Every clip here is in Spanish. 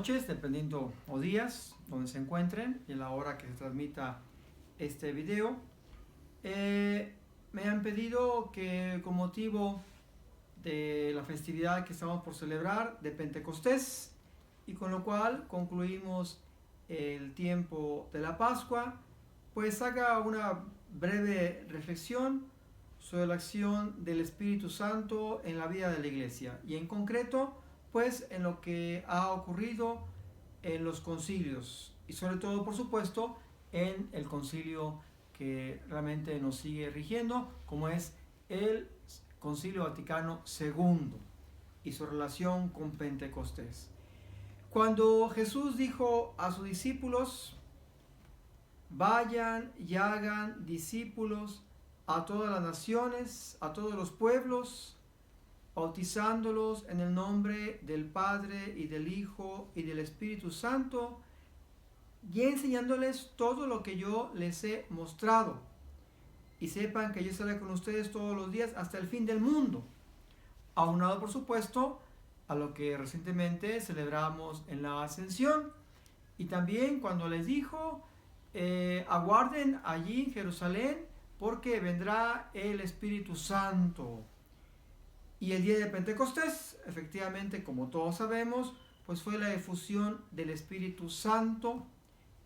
noches, dependiendo, o días, donde se encuentren y a la hora que se transmita este video. Me han pedido que con motivo de la festividad que estamos por celebrar de Pentecostés, y con lo cual concluimos el tiempo de la Pascua, pues haga una breve reflexión sobre la acción del Espíritu Santo en la vida de la Iglesia, y en concreto pues en lo que ha ocurrido en los concilios, y sobre todo por supuesto en el concilio que realmente nos sigue rigiendo, como es el Concilio Vaticano II y su relación con Pentecostés. Cuando Jesús dijo a sus discípulos: vayan y hagan discípulos a todas las naciones, a todos los pueblos, bautizándolos en el nombre del Padre y del Hijo y del Espíritu Santo, y enseñándoles todo lo que yo les he mostrado. Y sepan que yo estaré con ustedes todos los días hasta el fin del mundo. Aunado, por supuesto, a lo que recientemente celebramos en la Ascensión. Y también cuando les dijo: aguarden allí en Jerusalén, porque vendrá el Espíritu Santo. Y el día de Pentecostés, efectivamente, como todos sabemos, pues fue la efusión del Espíritu Santo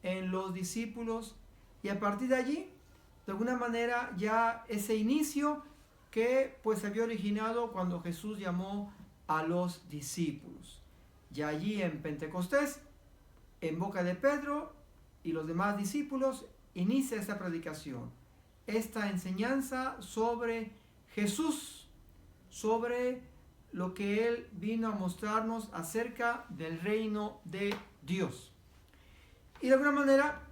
en los discípulos, y a partir de allí, de alguna manera, ya ese inicio que pues se había originado cuando Jesús llamó a los discípulos. Y allí en Pentecostés, en boca de Pedro y los demás discípulos, inicia esta predicación, esta enseñanza sobre Jesús, sobre lo que Él vino a mostrarnos acerca del reino de Dios. Y de alguna manera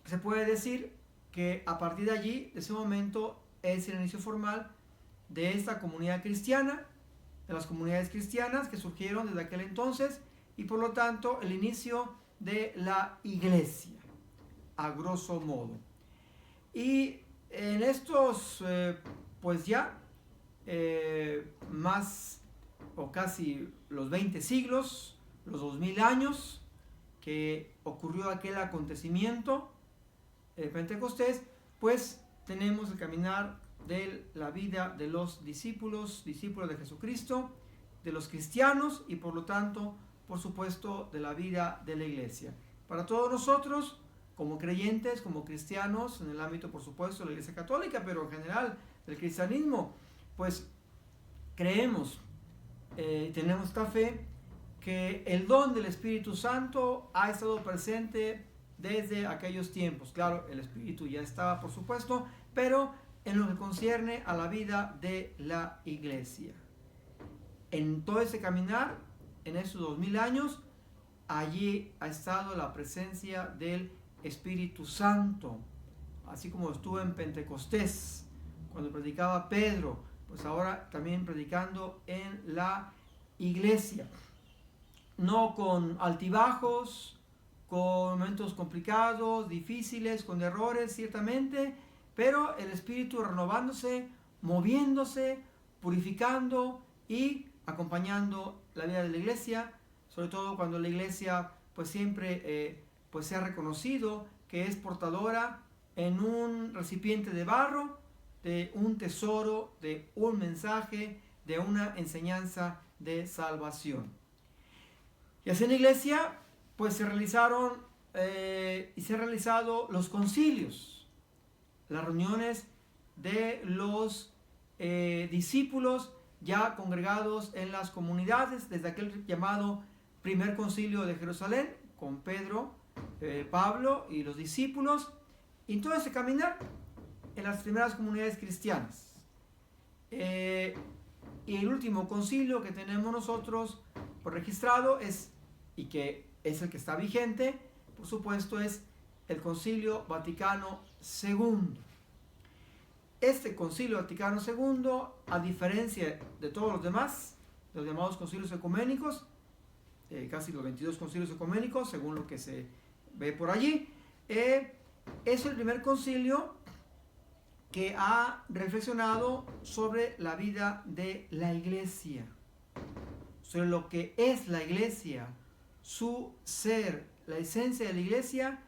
se puede decir que a partir de allí, de ese momento, es el inicio formal de esta comunidad cristiana, de las comunidades cristianas que surgieron desde aquel entonces, y por lo tanto el inicio de la iglesia, a grosso modo. Y en estos, pues ya, más o casi los 20 siglos, los 2000 años que ocurrió aquel acontecimiento de Pentecostés, pues tenemos el caminar de la vida de los discípulos de Jesucristo, de los cristianos, y por lo tanto, por supuesto, de la vida de la iglesia. Para todos nosotros, como creyentes, como cristianos, en el ámbito, por supuesto, de la Iglesia Católica, pero en general del cristianismo, pues creemos, tenemos esta fe, que el don del Espíritu Santo ha estado presente desde aquellos tiempos. Claro, el Espíritu ya estaba, por supuesto, pero en lo que concierne a la vida de la iglesia, en todo ese caminar, en estos 2000 años, allí ha estado la presencia del Espíritu Santo, así como estuvo en Pentecostés, cuando predicaba Pedro, pues ahora también predicando en la iglesia, no con altibajos, con momentos complicados, difíciles, con errores, ciertamente, pero el Espíritu renovándose, moviéndose, purificando y acompañando la vida de la iglesia, sobre todo cuando la iglesia pues siempre pues se ha reconocido que es portadora en un recipiente de barro de un tesoro, de un mensaje, de una enseñanza de salvación. Y así en la iglesia pues se realizaron y se han realizado los concilios, las reuniones de los discípulos ya congregados en las comunidades, desde aquel llamado primer concilio de Jerusalén, con Pedro, Pablo y los discípulos, y todo ese caminar en las primeras comunidades cristianas. Y el último concilio que tenemos nosotros por registrado es, y que es el que está vigente, por supuesto, es el Concilio Vaticano II. Este Concilio Vaticano II, a diferencia de todos los demás, los llamados concilios ecuménicos, casi los 22 concilios ecuménicos, según lo que se ve por allí, es el primer concilio que ha reflexionado sobre la vida de la iglesia, sobre lo que es la iglesia, su ser, la esencia de la iglesia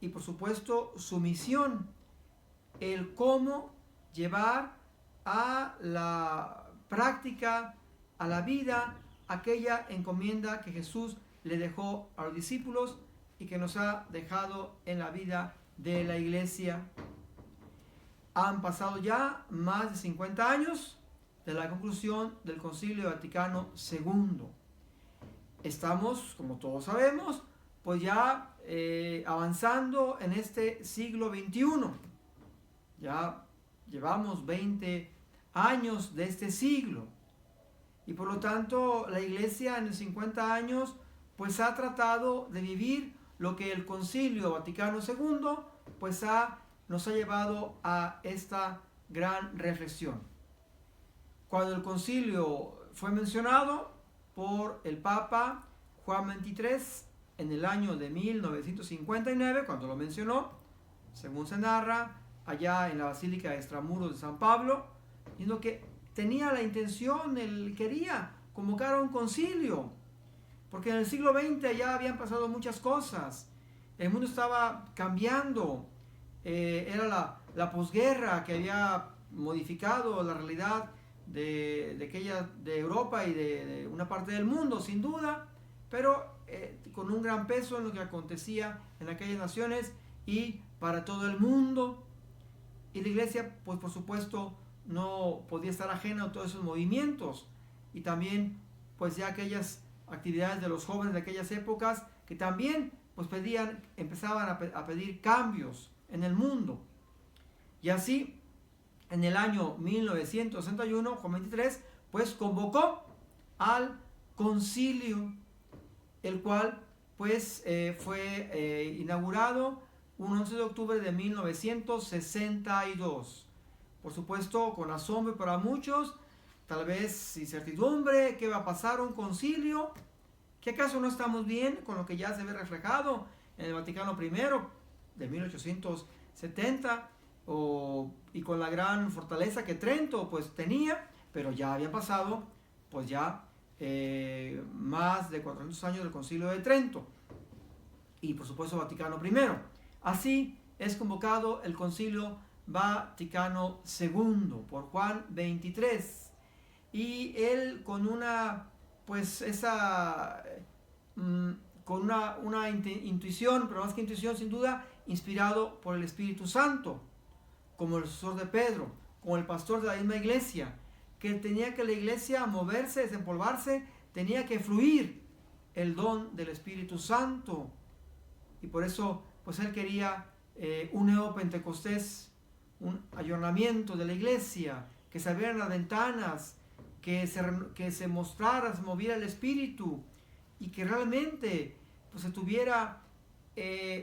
y por supuesto su misión, el cómo llevar a la práctica, a la vida, aquella encomienda que Jesús le dejó a los discípulos y que nos ha dejado en la vida de la iglesia. Han pasado ya más de 50 años de la conclusión del Concilio Vaticano II. Estamos, como todos sabemos, pues ya avanzando en este siglo XXI. Ya llevamos 20 años de este siglo. Y por lo tanto, la Iglesia en los 50 años, pues ha tratado de vivir lo que el Concilio Vaticano II, pues nos ha llevado a esta gran reflexión. Cuando el concilio fue mencionado por el Papa Juan XXIII en el año de 1959, cuando lo mencionó, según se narra, allá en la Basílica de Extramuros de San Pablo, diciendo que tenía la intención, él quería convocar a un concilio, porque en el siglo XX ya habían pasado muchas cosas, el mundo estaba cambiando, era la posguerra que había modificado la realidad de Europa y de una parte del mundo, sin duda, pero con un gran peso en lo que acontecía en aquellas naciones y para todo el mundo. Y la iglesia, pues por supuesto, no podía estar ajena a todos esos movimientos. Y también, pues ya aquellas actividades de los jóvenes de aquellas épocas que también, pues empezaban a pedir cambios en el mundo. Y así, en el año 1961, Juan XXIII, pues convocó al concilio, el cual pues fue inaugurado un 11 de octubre de 1962. Por supuesto, con asombro para muchos, tal vez incertidumbre, ¿qué va a pasar? ¿Un concilio? ¿Qué acaso no estamos bien con lo que ya se ve reflejado en el Vaticano I de 1870 y con la gran fortaleza que Trento pues tenía, pero ya habían pasado pues ya más de 400 años del Concilio de Trento y por supuesto Vaticano I. Así es convocado el Concilio Vaticano II por Juan XXIII y él con una pues con una intuición, pero más que intuición sin duda, inspirado por el Espíritu Santo, como el sucesor de Pedro, como el pastor de la misma iglesia, que tenía que la iglesia moverse, desempolvarse, tenía que fluir el don del Espíritu Santo. Y por eso, pues él quería un nuevo Pentecostés, un ayornamiento de la iglesia, que se abrieran las ventanas, que se mostrara, se moviera el Espíritu, y que realmente pues, se tuviera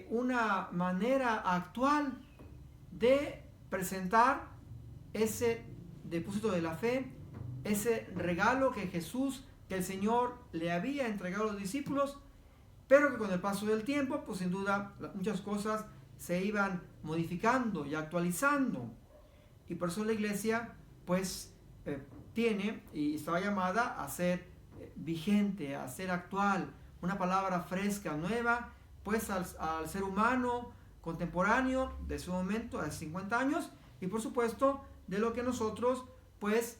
una manera actual de presentar ese depósito de la fe, ese regalo que Jesús, que el Señor le había entregado a los discípulos, pero que con el paso del tiempo, pues sin duda muchas cosas se iban modificando y actualizando. Y por eso la iglesia pues tiene y estaba llamada a ser vigente, a ser actual, una palabra fresca, nueva, pues al ser humano contemporáneo de su momento, hace 50 años, y por supuesto de lo que nosotros pues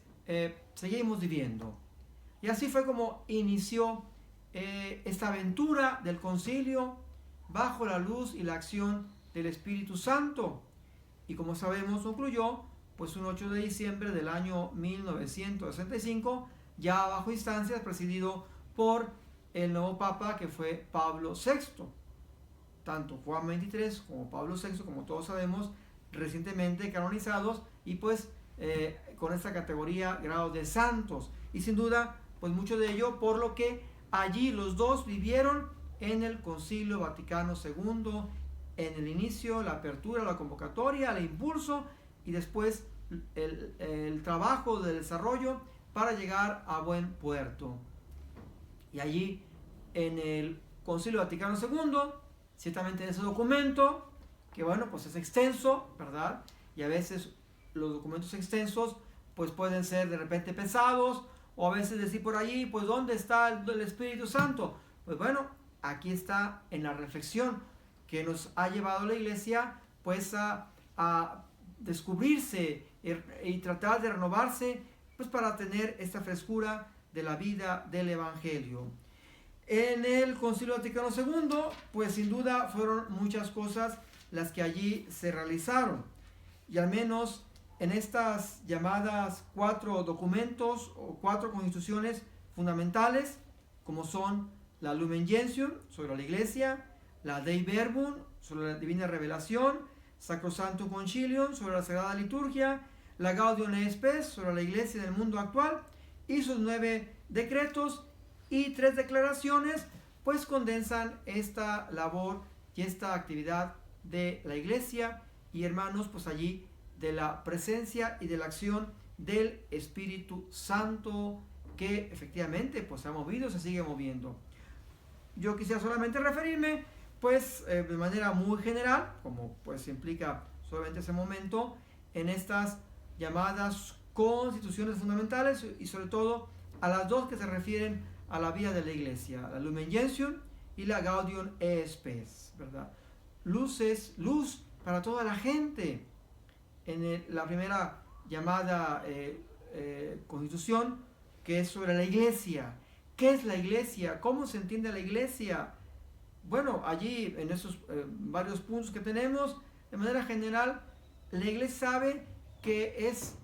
seguimos viviendo. Y así fue como inició esta aventura del concilio bajo la luz y la acción del Espíritu Santo. Y como sabemos concluyó pues un 8 de diciembre del año 1965, ya bajo instancias, presidido por el nuevo Papa que fue Pablo VI. Tanto Juan XXIII como Pablo VI, como todos sabemos, recientemente canonizados y pues con esta categoría grado de santos. Y sin duda, pues mucho de ello por lo que allí los dos vivieron en el Concilio Vaticano II, en el inicio, la apertura, la convocatoria, el impulso y después el trabajo de desarrollo para llegar a buen puerto. Y allí en el Concilio Vaticano II, ciertamente en ese documento, que bueno, pues es extenso, ¿verdad? Y a veces los documentos extensos pues pueden ser de repente pesados, o a veces decir por allí, pues ¿dónde está el Espíritu Santo? Pues bueno, aquí está en la reflexión que nos ha llevado la iglesia pues a descubrirse y tratar de renovarse pues para tener esta frescura de la vida del Evangelio. En el Concilio Vaticano II, pues sin duda fueron muchas cosas las que allí se realizaron. Y al menos en estas llamadas 4 documentos o 4 constituciones fundamentales, como son la Lumen Gentium sobre la Iglesia, la Dei Verbum sobre la Divina Revelación, Sacrosanctum Concilium sobre la Sagrada Liturgia, la Gaudium et Spes sobre la Iglesia en el mundo actual y sus 9 decretos y 3 declaraciones, pues condensan esta labor y esta actividad de la Iglesia y hermanos, pues allí de la presencia y de la acción del Espíritu Santo que efectivamente pues se ha movido, se sigue moviendo. Yo quisiera solamente referirme pues de manera muy general, como pues implica solamente ese momento, en estas llamadas constituciones fundamentales y sobre todo a las 2 que se refieren a la vida de la Iglesia, la Lumen Gentium y la Gaudium et Spes, ¿verdad? Luz para toda la gente. En la primera llamada constitución, que es sobre la Iglesia. ¿Qué es la Iglesia? ¿Cómo se entiende la Iglesia? Bueno, allí en esos varios puntos que tenemos, de manera general, la Iglesia sabe que es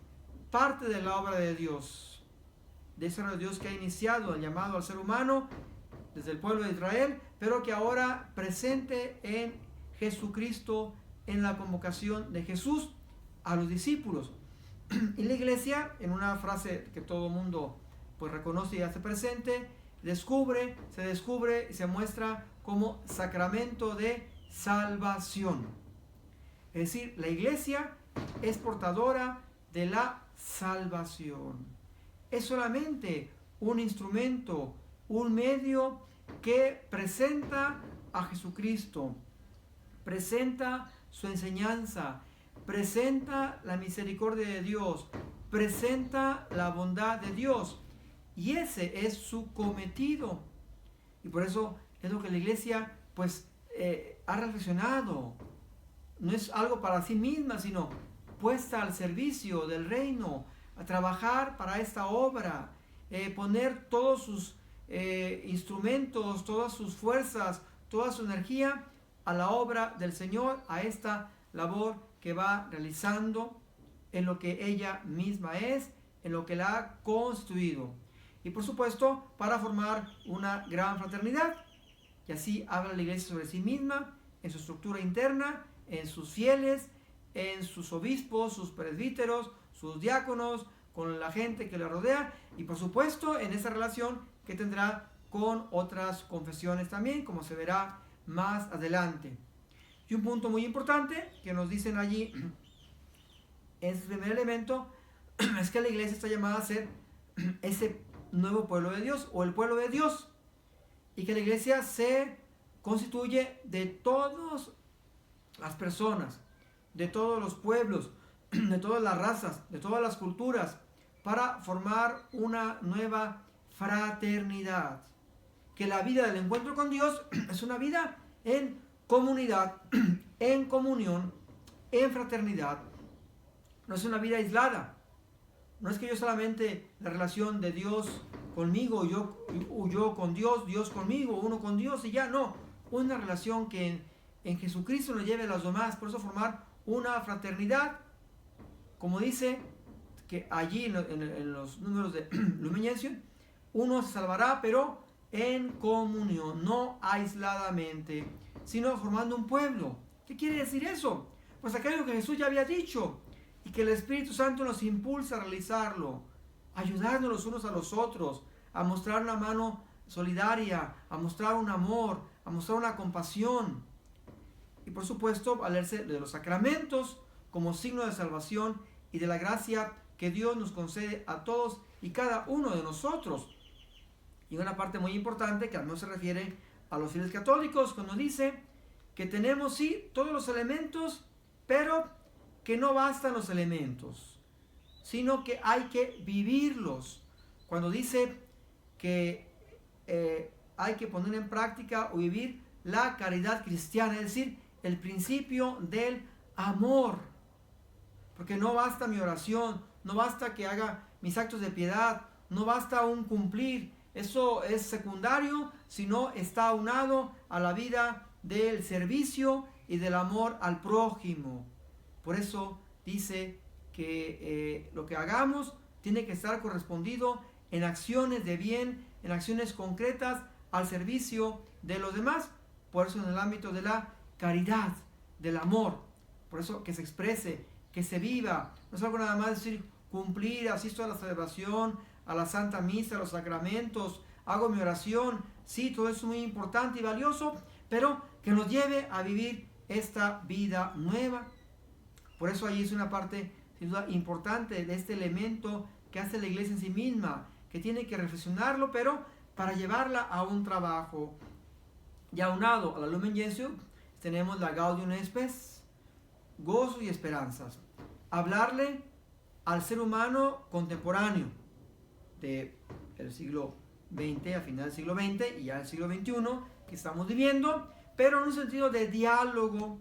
parte de la obra de Dios, de esa obra de Dios que ha iniciado el llamado al ser humano desde el pueblo de Israel, pero que ahora presente en Jesucristo, en la convocación de Jesús a los discípulos. Y la Iglesia, en una frase que todo el mundo pues reconoce y hace presente, se descubre y se muestra como sacramento de salvación. Es decir, la Iglesia es portadora de la salvación. Es solamente un instrumento, un medio que presenta a Jesucristo, presenta su enseñanza, presenta la misericordia de Dios, presenta la bondad de Dios. Y ese es su cometido. Y por eso es lo que la Iglesia pues ha reflexionado. No es algo para sí misma, sino puesta al servicio del reino, a trabajar para esta obra, poner todos sus instrumentos, todas sus fuerzas, toda su energía a la obra del Señor, a esta labor que va realizando en lo que ella misma es, en lo que la ha constituido. Y por supuesto, para formar una gran fraternidad. Y así habla la Iglesia sobre sí misma, en su estructura interna, en sus fieles, en sus obispos, sus presbíteros, sus diáconos, con la gente que le rodea y por supuesto en esa relación que tendrá con otras confesiones también, como se verá más adelante. Y un punto muy importante que nos dicen allí, ese primer elemento, es que la Iglesia está llamada a ser ese nuevo pueblo de Dios o el pueblo de Dios, y que la Iglesia se constituye de todas las personas, de todos los pueblos, de todas las razas, de todas las culturas, para formar una nueva fraternidad. Que la vida del encuentro con Dios es una vida en comunidad, en comunión, en fraternidad. No es una vida aislada. No es que yo solamente la relación de Dios conmigo, yo con Dios, Dios conmigo, uno con Dios y ya, no. Una relación que en Jesucristo nos lleve a los demás. Por eso formar una fraternidad, como dice que allí en los números de Lumen Gentium, uno se salvará, pero en comunión, no aisladamente, sino formando un pueblo. ¿Qué quiere decir eso? Pues aquello que Jesús ya había dicho y que el Espíritu Santo nos impulsa a realizarlo, ayudarnos los unos a los otros, a mostrar una mano solidaria, a mostrar un amor, a mostrar una compasión. Y por supuesto, valerse de los sacramentos como signo de salvación y de la gracia que Dios nos concede a todos y cada uno de nosotros. Y una parte muy importante que al menos se refiere a los fieles católicos, cuando dice que tenemos sí todos los elementos, pero que no bastan los elementos, sino que hay que vivirlos. Cuando dice que hay que poner en práctica o vivir la caridad cristiana, es decir, el principio del amor. Porque no basta mi oración, no basta que haga mis actos de piedad, no basta un cumplir, eso es secundario, sino está aunado a la vida del servicio y del amor al prójimo. Por eso dice que lo que hagamos tiene que estar correspondido en acciones de bien, en acciones concretas al servicio de los demás. Por eso en el ámbito de la caridad, del amor, por eso que se exprese, que se viva, no es algo nada más decir cumplir, asisto a la celebración, a la Santa Misa, a los sacramentos, hago mi oración, sí, todo eso es muy importante y valioso, pero que nos lleve a vivir esta vida nueva. Por eso ahí es una parte sin duda importante de este elemento que hace la Iglesia en sí misma, que tiene que reflexionarlo, pero para llevarla a un trabajo. Y aunado a la Lumen Gentium tenemos la Gaudium et Spes, gozo y esperanzas. Hablarle al ser humano contemporáneo del siglo XX, a final del siglo XX y ya el siglo XXI que estamos viviendo, pero en un sentido de diálogo,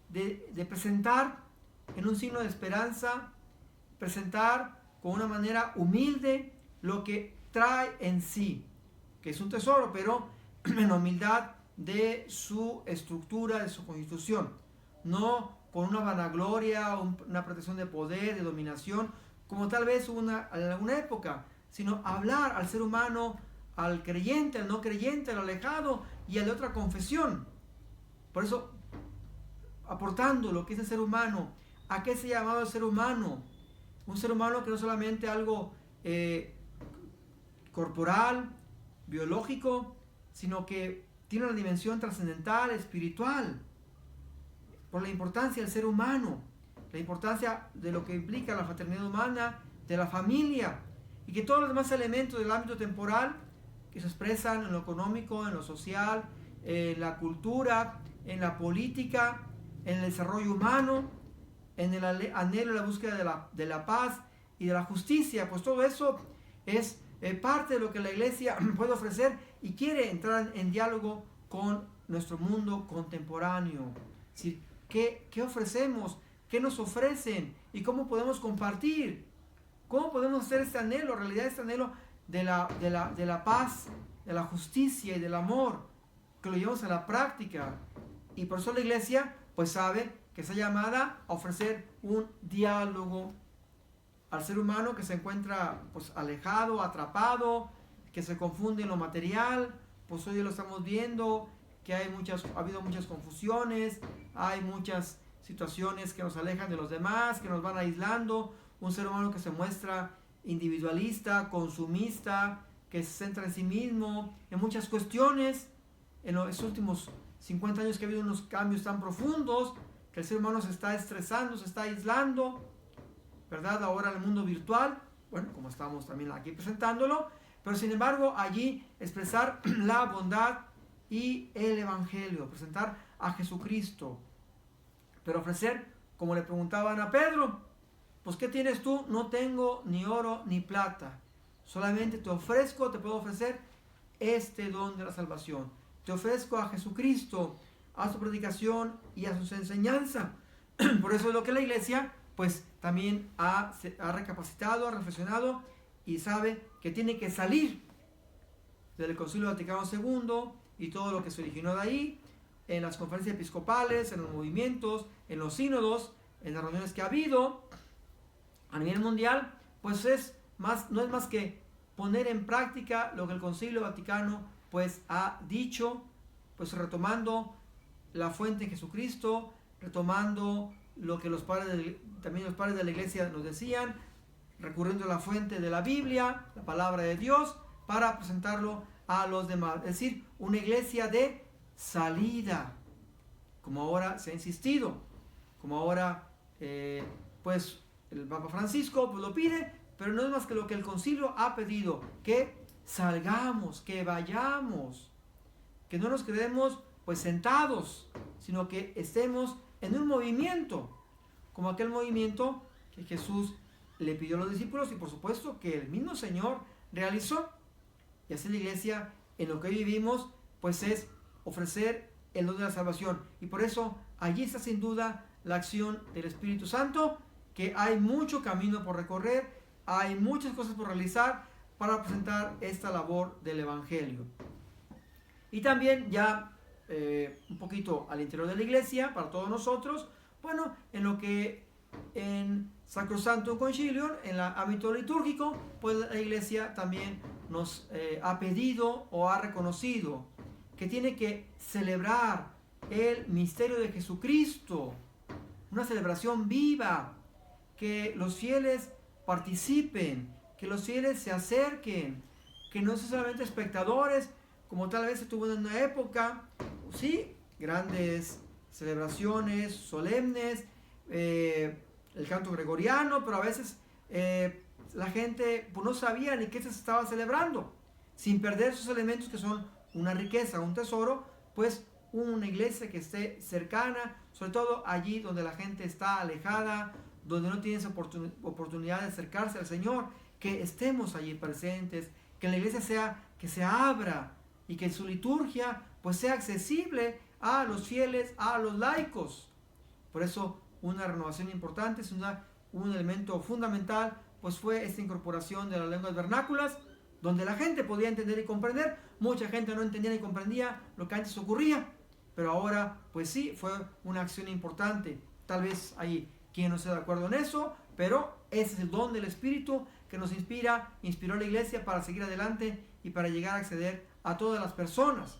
de presentar en un signo de esperanza, presentar con una manera humilde lo que trae en sí, que es un tesoro, pero en la humildad de su estructura, de su constitución, no con una vanagloria, una pretensión de poder, de dominación, como tal vez hubo en alguna época, sino hablar al ser humano, al creyente, al no creyente, al alejado y al de otra confesión. Por eso, aportando lo que es el ser humano, ¿a qué se ha llamado el ser humano? Un ser humano que no es solamente algo corporal, biológico, sino que tiene una dimensión trascendental, espiritual, por la importancia del ser humano, la importancia de lo que implica la fraternidad humana, de la familia, y que todos los demás elementos del ámbito temporal, que se expresan en lo económico, en lo social, en la cultura, en la política, en el desarrollo humano, en el anhelo y la búsqueda de la paz y de la justicia, pues todo eso es parte de lo que la Iglesia puede ofrecer y quiere entrar en diálogo con nuestro mundo contemporáneo. Es decir, ¿qué ofrecemos? ¿Qué nos ofrecen? ¿Y cómo podemos compartir? ¿Cómo podemos hacer este anhelo, realidad este anhelo de la paz, de la justicia y del amor, que lo llevamos a la práctica? Y por eso la Iglesia pues sabe que está llamada a ofrecer un diálogo al ser humano que se encuentra pues alejado, atrapado, que se confunde en lo material. Pues hoy lo estamos viendo, que ha habido muchas confusiones, hay muchas situaciones que nos alejan de los demás, que nos van aislando, un ser humano que se muestra individualista, consumista, que se centra en sí mismo, en muchas cuestiones. En los últimos 50 años que ha habido unos cambios tan profundos, que el ser humano se está estresando, se está aislando, ¿verdad? Ahora el mundo virtual, bueno, como estamos también aquí presentándolo, pero sin embargo allí expresar la bondad y el Evangelio, presentar a Jesucristo, pero ofrecer, como le preguntaban a Pedro, pues ¿qué tienes tú? No tengo ni oro ni plata, solamente te puedo ofrecer este don de la salvación, te ofrezco a Jesucristo, a su predicación y a su enseñanza. Por eso es lo que la Iglesia pues también ha recapacitado, ha reflexionado y sabe que tiene que salir del Concilio Vaticano II y todo lo que se originó de ahí, en las conferencias episcopales, en los movimientos, en los sínodos, en las reuniones que ha habido a nivel mundial, pues no es más que poner en práctica lo que el Concilio Vaticano pues ha dicho, pues retomando la fuente en Jesucristo, retomando lo que también los padres de la Iglesia nos decían, recurriendo a la fuente de la Biblia, la palabra de Dios, para presentarlo a los demás. Es decir, una iglesia de salida, como ahora se ha insistido, como ahora pues el Papa Francisco pues lo pide, pero no es más que lo que el concilio ha pedido, que salgamos, que vayamos, que no nos quedemos pues sentados, sino que estemos en un movimiento, como aquel movimiento que Jesús le pidió a los discípulos y por supuesto que el mismo Señor realizó. Y así la Iglesia en lo que vivimos, pues es ofrecer el don de la salvación. Y por eso allí está sin duda la acción del Espíritu Santo, que hay mucho camino por recorrer, hay muchas cosas por realizar para presentar esta labor del Evangelio. Y también ya un poquito al interior de la iglesia, para todos nosotros, bueno, en lo que en Sacrosanctum Concilium, en el ámbito litúrgico, pues la iglesia también nos ha pedido o ha reconocido que tiene que celebrar el misterio de Jesucristo, una celebración viva, que los fieles participen, que los fieles se acerquen, que no sean solamente espectadores, como tal vez se tuvo en una época, sí, grandes celebraciones solemnes, el canto gregoriano, pero a veces la gente pues, no sabía ni qué se estaba celebrando, sin perder esos elementos que son una riqueza, un tesoro, pues una iglesia que esté cercana, sobre todo allí donde la gente está alejada, donde no tiene esa oportunidad de acercarse al Señor, que estemos allí presentes, que la iglesia que se abra y que su liturgia pues sea accesible a los fieles, a los laicos. Por eso una renovación importante, es un elemento fundamental, pues fue esta incorporación de las lenguas vernáculas, donde la gente podía entender y comprender. Mucha gente no entendía ni comprendía lo que antes ocurría, pero ahora pues sí, fue una acción importante. Tal vez hay quien no esté de acuerdo en eso, pero ese es el don del Espíritu que nos inspiró a la iglesia para seguir adelante y para llegar a acceder a todas las personas.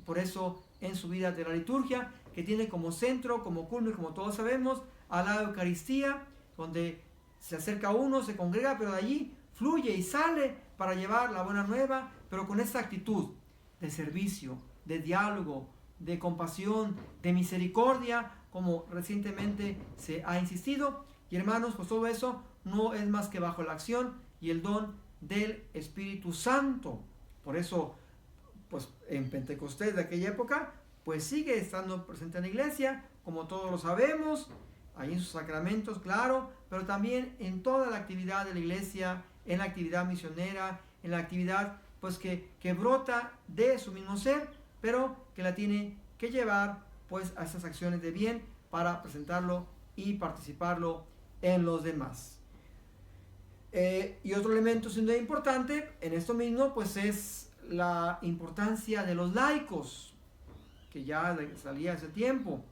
Por eso en su vida de la liturgia, que tiene como centro, como culmen, como todos sabemos, a la Eucaristía, donde se acerca uno, se congrega, pero de allí fluye y sale para llevar la buena nueva, pero con esta actitud de servicio, de diálogo, de compasión, de misericordia, como recientemente se ha insistido. Y hermanos, pues todo eso no es más que bajo la acción y el don del Espíritu Santo. Por eso, pues en Pentecostés de aquella época, pues sigue estando presente en la iglesia, como todos lo sabemos, ahí en sus sacramentos, claro, pero también en toda la actividad de la iglesia, en la actividad misionera, en la actividad pues que brota de su mismo ser, pero que la tiene que llevar pues a esas acciones de bien para presentarlo y participarlo en los demás. Y otro elemento sin duda importante en esto mismo pues es la importancia de los laicos, que ya salía hace tiempo.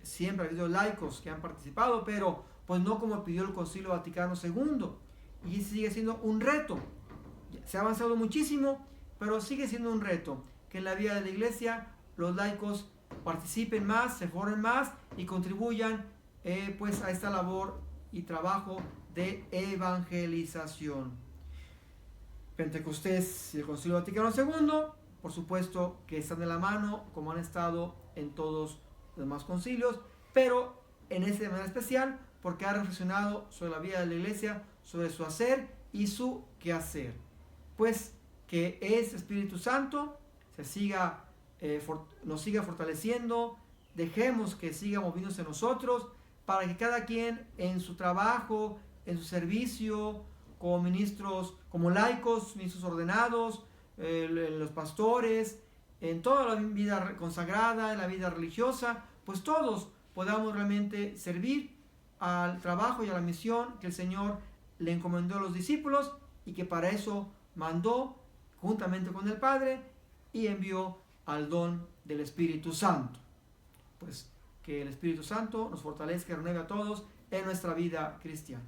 Siempre ha habido laicos que han participado, pero pues no como pidió el Concilio Vaticano II, y sigue siendo un reto. Se ha avanzado muchísimo, pero sigue siendo un reto que en la vida de la iglesia los laicos participen más, se formen más y contribuyan pues a esta labor y trabajo de evangelización. Pentecostés y el Concilio Vaticano II, por supuesto que están de la mano, como han estado en todos los demás concilios, pero en este de manera especial porque ha reflexionado sobre la vida de la iglesia, sobre su hacer y su quehacer. Pues que ese Espíritu Santo nos siga fortaleciendo, dejemos que siga moviéndose en nosotros, para que cada quien en su trabajo, en su servicio, como ministros, como laicos, ministros ordenados, los pastores, en toda la vida consagrada, en la vida religiosa, pues todos podamos realmente servir al trabajo y a la misión que el Señor le encomendó a los discípulos y que para eso mandó juntamente con el Padre y envió al don del Espíritu Santo. Pues que el Espíritu Santo nos fortalezca y renueve a todos en nuestra vida cristiana.